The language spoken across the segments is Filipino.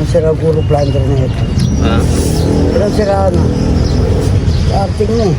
sira puro plunger na ito. Ah. Pero sira ano. Starting na eh.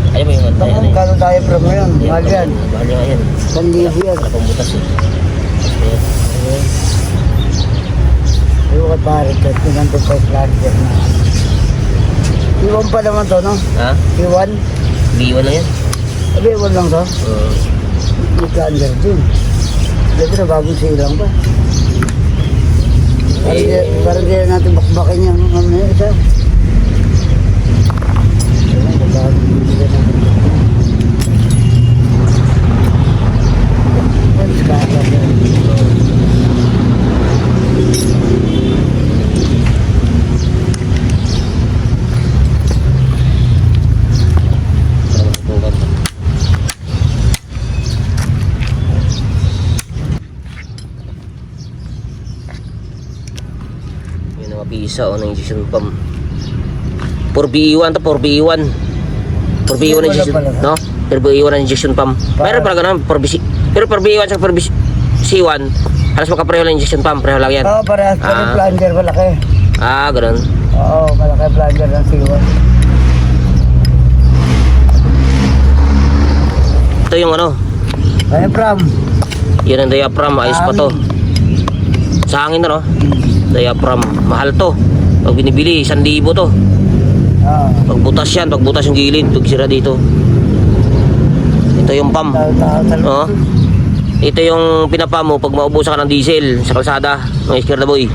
Ayaw mo yung antay, ano Kano tayo from ngayon? Mahal yan. Mahal nga yan. 1,000 yan. Wala pang butas eh. Ayaw ka pare, kahit pinanto pa yung plunger na. Iwan pa naman to, no? Ha? Iwan? B1 lang yan. Abi, iwan lang to. May plunger din. Dito na bagong silang pa. Parang di natin bakbakin yung mga isa. Yun ang mabisa o ng injection pump. 4BE1 to 4BE1. 4BE1 ang injection, no? 4BE1 ang injection pump. Meron pala ganun, 4BC. Pero 4BE1 sa 4BC1, halos makapareho lang injection pump, pareho lang yan. Oo, parehas pa rin plunger malaki. Ah, ganun. Oo, malaki plunger ng C1. Ito yung ano, Diaphragm. yun ang diaphragm, ayos pa to. Sa hangin na, no? Diaphragm, mahal to. Pag binibili, 1,000 to. Pagbutas yan, pagbutas yung gilid, pag sira dito. Ito yung pump. Oo. Ito yung pinapa mo pag maubusan ka ng diesel sa kalsada, mga iskerda boy.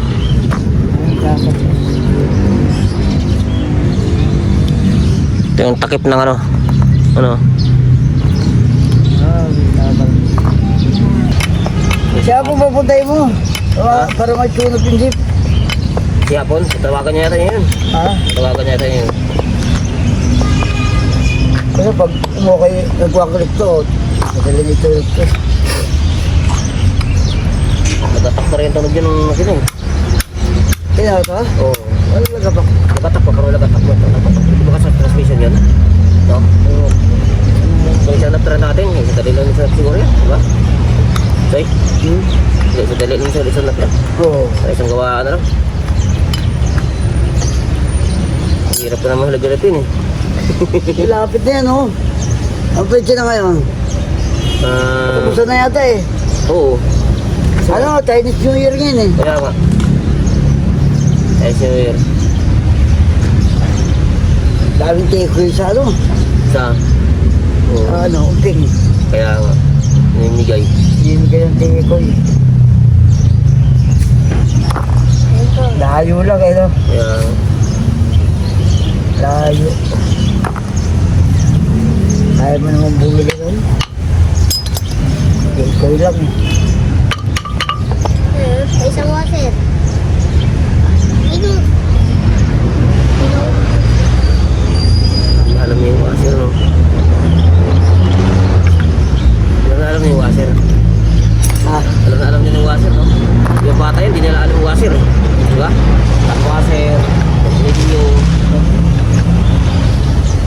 Ito yung takip ng ano. Siya po papuntay mo. Para may tunot yung jeep. Si Hapon, tawagan niya yata yun. Ha? Tawagan niya yata yun. Kasi pag umukay, nagwakalik to, madali nito ito. Nagatak pa rin yung tunog yun ng makina eh. Kaya ito ha? Oo. Wala nagapak. Nagatak pa, pero nagatak mo. Di ba ka sa transmission yun? No? Kung isang nap-try natin, sa dali lang sa siguro yan, di ba? Soy? Sa dali lang sa isang nap-try. Oo. Sa isang gawaan na lang. Hirap pa naman halagarapin eh. Lapit na yan oh. Ang pwede na ngayon. Tapos na yata eh. Oo. Ano, Chinese New Year ngayon eh. Kaya nga. Chinese New Year. Daming take-away sa ano. Sa? Oo. Ano, umping. Kaya nga. Nanimigay. Hindi kayong take-away. Layo lang eh no. Kaya nga. Layo. Kaya mo naman bumili nun. Take-away lang eh. Isang water. Alam niyo yung washer, no? Alam niyo yung washer. Ha? Alam niyo yung washer, no? Yung bata yun, hindi nila alam yung washer, eh. Diba? Tap washer, radio.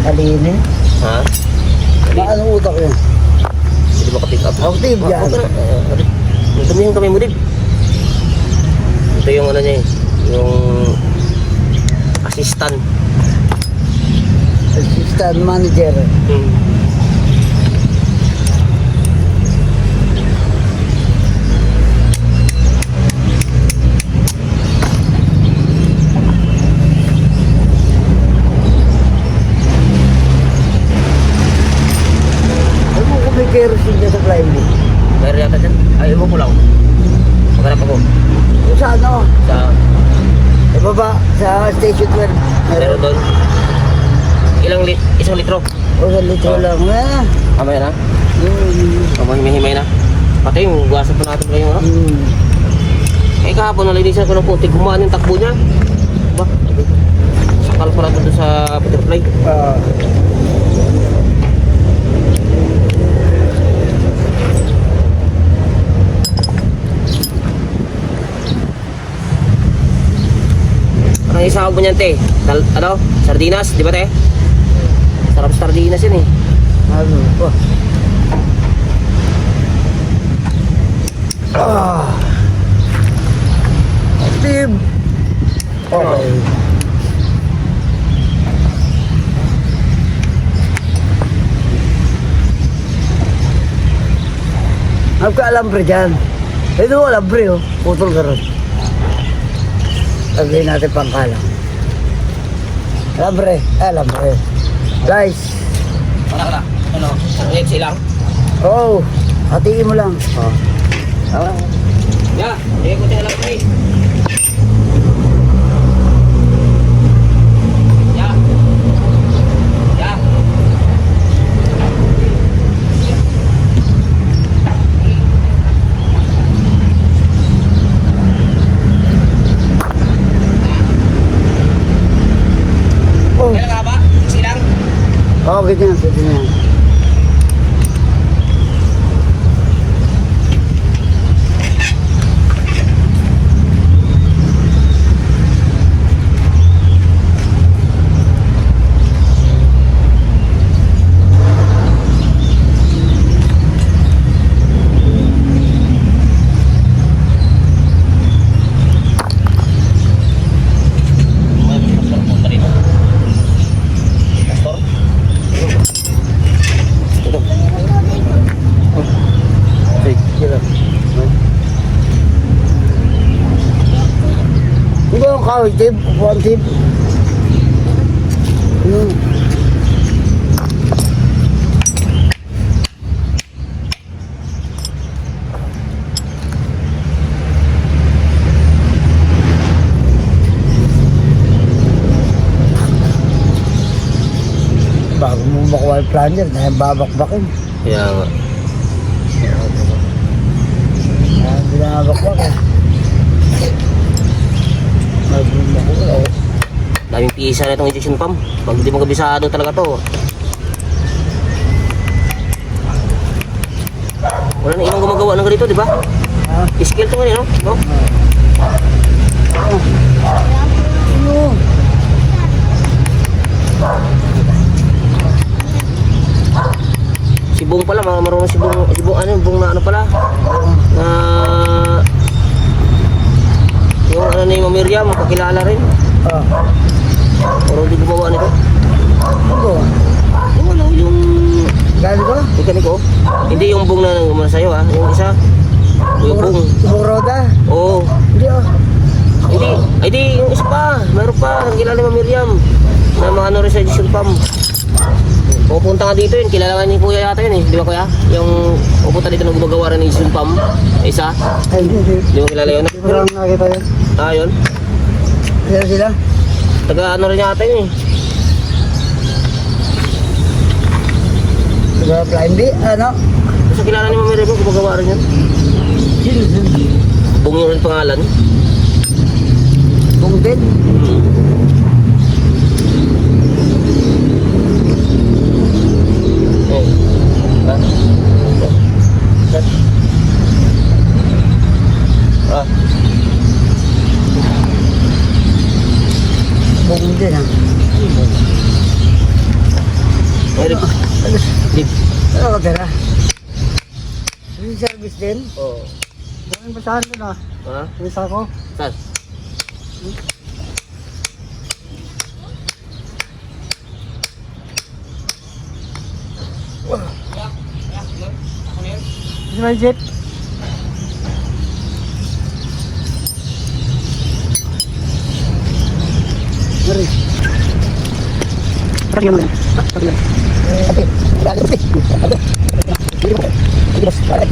Kalinin. Ha? Paano utak yun? Hindi ba ka-pick up? Active yan. Ito mo yung kamay mo din. Ito yung ano niya eh. Yung assistant. Assistant manager. Ano kung may kerosene dyan sa Flyme? Mayroon yata dyan. Ay, ewan ko lang. Maghanap ako. Kung sa ano? Sa, Sa baba, sa station 12. meron doon. Isang litro. O sa litro Oh. lang. Kamay na. Kamay himay na. Pati yung guwasan pa natin kayo, no? Eh kahapon nalinisan ko ng putik, gumaan yung takbo niya. Ba? Sakal pala doon sa butterfly. Ang isahog mo niyan, te. Ano? Sardinas, di ba, te? Sarap sardinas yun eh. Ano po? Active. Okay. Nagka-alambre dyan. Ito alambre oh. Putol ka ron. Lagay natin pangkalang. Alambre. Guys. Wala. Ano? Ang lang. Oh. Hatiin mo lang. Oh. Ya, hindi ko tayo lang, te. Ya. Oh. Kailan ka ba? Silang? Oh, ganyan. Kawit tip, upuan tip. Bago mo makuha yung plunger, na yung babakbakin. Kaya nga. Hindi na babakbak eh. Daming pisa na itong injection pump. Pag hindi mo kabisado talaga to. Wala na ibang gumagawa ng ganito, di ba? Skill to nga, no? Si Bong pala, marunong si Bong, Bong na ano pala? Na yung ano ni Ma'am Miriam, kakilala rin. Pero hindi gumawa nito. Ano? Yung ano, yung Gano'n ko? mekaniko. Hindi yung Bong na gumana sa'yo ha, yung isa. Yung Bong. Yung roda? Oo. Hindi ah. Hindi, ay di, yung isa pa. Meron pa, kakilala ni Ma'am Miriam. Na mga ano rin sa Edison Pam. Pupunta ka dito yun, kilala ni Kuya yata yun eh. Di ba Kuya? Yung pupunta dito na gumagawa rin ng Edison Pam. Isa. Ay, hindi. Di mo kilala yun? Hindi ko lang nakita yun. Ah, yun. Sila? Taga ano rin yata yun eh. Taga Flying Bee? Ano? Basta kilala ni Ma'am Miriam, gumagawa rin yun. Bong yung rin pangalan. Bong din? Bong din ah. Ano ka pera? Yung service din? Oo. Yung basahan ko na. Ha? Yung sako. Saan? Is my jet? Mari. Pergi mana? Pergi. Oke. Balik. Ada. Terus balik.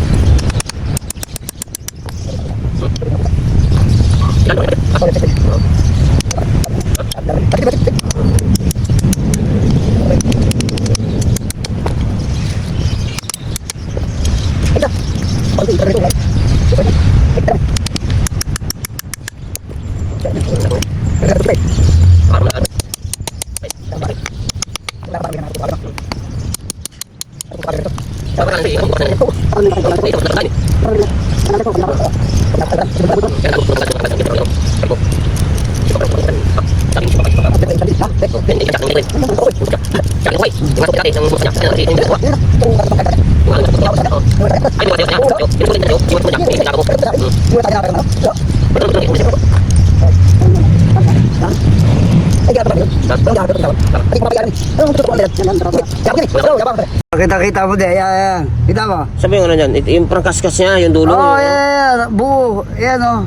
Kita mo din, yan. Kita mo? Sabi yung ano dyan, yung parang kaskas niya, yung dulo. Oh, yan. Buo. Yan, oh.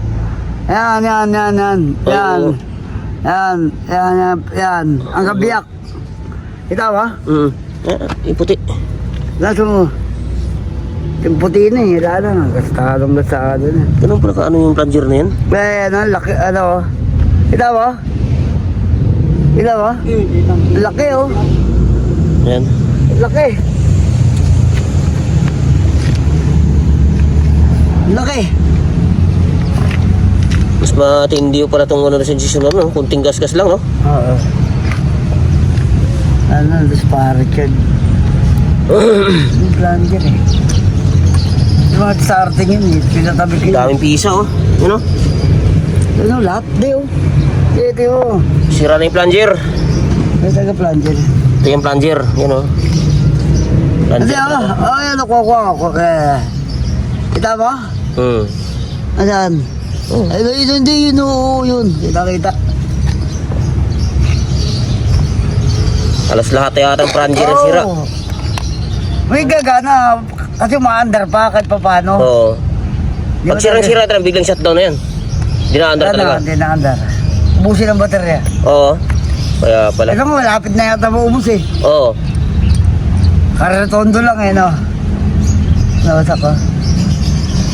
Yan. Yan. Oo. Yan. Ang kabiyak. Kita mo? Yung puti. Nasa mo? Yung puti na eh. Wala lang. Kastalong gasado na. Ganun pala ka, ano yung plunger na yan? Yan, laki, ano. Kita mo? Kita mo? Laki, oh. Yan. Laki. Laki. Mas matindi yung pala itong ano na sensation no? Kunting gas-gas lang, no? Oo. Ano, disparate yan. Yung plunger eh. Yung mga starting yun eh. Pinatabi ko yun. Daming pisa, oh. Yun, oh. Ano, lahat di oh. Ito oh. Sira na yung plunger. May taga plunger. Ito yung plunger, yun, oh. Kasi Plunger. yan nakuha ko. Kita mo? Ayan. Ay, hindi yun oo yun. Kita. Alas lahat yata ang plunger ang sira. May gagana. Kasi umaandar pa kahit pa paano. Oo. Pag sirang-sira talaga, biglang shutdown na yan. Di na-under talaga. Hindi na-andar. Ubusin ang baterya. Oo. Kaya pala. Ito mo, malapit na yata maubos eh. Oo. Karatondo lang eh, no? Nawasak ko.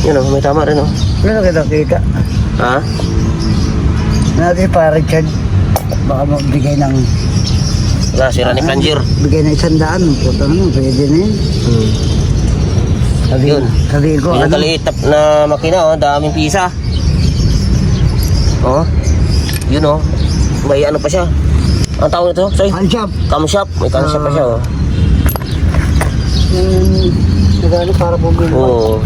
Yun, oh. May tama rin, oh. Ano kita? Ha? Natin para Richard. Baka magbigay ng... Wala, sira ni plunger. Bigay ng 100. Puta naman, pwede na yun. Yun. Sabi ko, Yung kaliit na makina, oh. Daming pisa. Oh. Yun, oh. May ano pa siya. Ang tawag nito, Soy? Handshop. Camshop. May camshop pa siya, oh. Nagano para bumili. Oo.